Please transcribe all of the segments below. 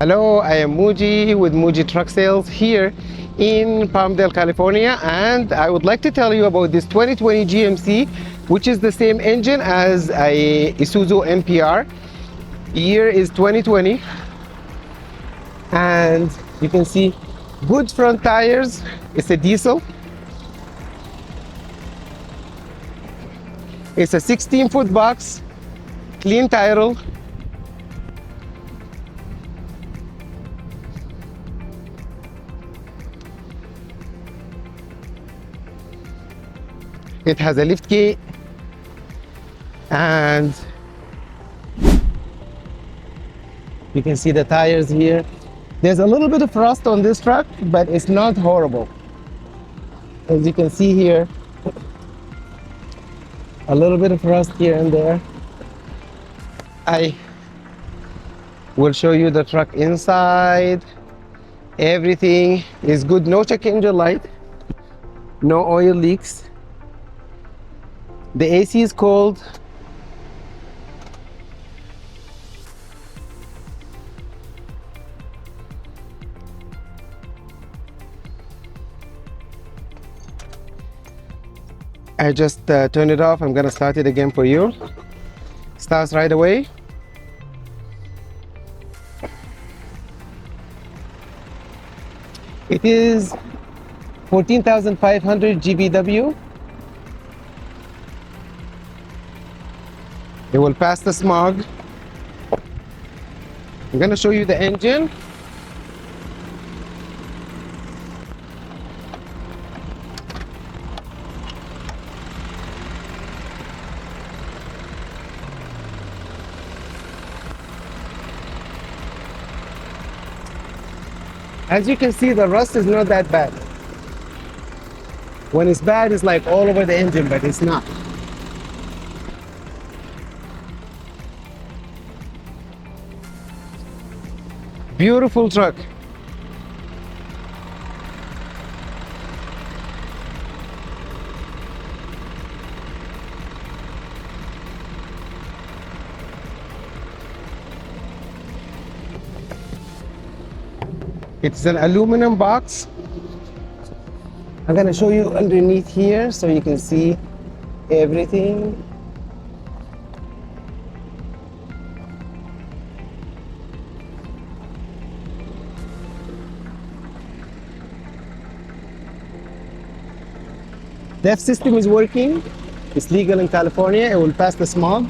Hello, I am Mooji with Mooji Truck Sales here in Palmdale, California, and I would like to tell you about this 2020 GMC, which is the same engine as a Isuzu NPR. Year is 2020, and you can see good front tires. It's a diesel. It's a 16-foot box, clean title. It has a lift gate, and you can see the tires here. There's a little bit of rust on this truck, but it's not horrible. As you can see here, a little bit of rust here and there. I will show you the truck inside. Everything is good. No check engine light, no oil leaks. The AC is cold. I just turned it off. I'm gonna start it again for you. Starts right away. It is 14,500 GVW. It will pass the smog. I'm gonna show you the engine. As you can see, the rust is not that bad. When it's bad, it's like all over the engine, but it's not. Beautiful truck. It's an aluminum box. I'm gonna show you underneath here so you can see everything. The F system is working. It's legal in California. It will pass the smog.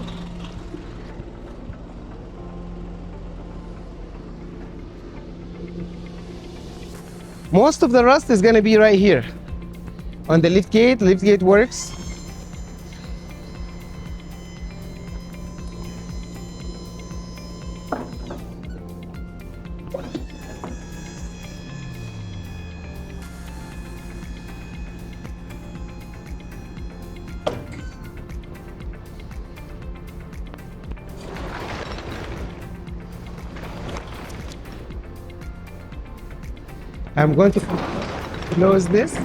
Most of the rust is going to be right here on the lift gate. Lift gate works. I'm going to close this.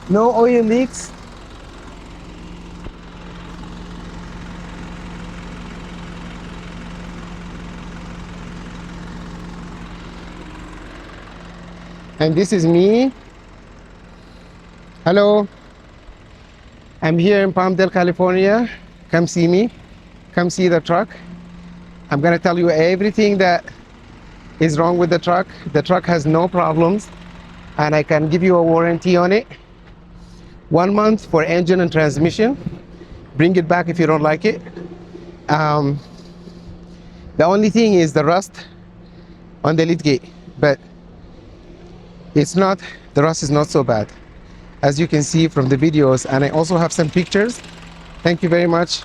No oil leaks. And this is me. Hello. I'm here in Palmdale, California. Come see me. Come see the truck. I'm gonna tell you everything that is wrong with the truck. The truck has no problems, and I can give you a warranty on it. 1 month for engine and transmission. Bring it back if you don't like it. The only thing is the rust on the lift gate, but It's not, the rust is not so bad, as you can see from the videos, and I also have some pictures. Thank you very much.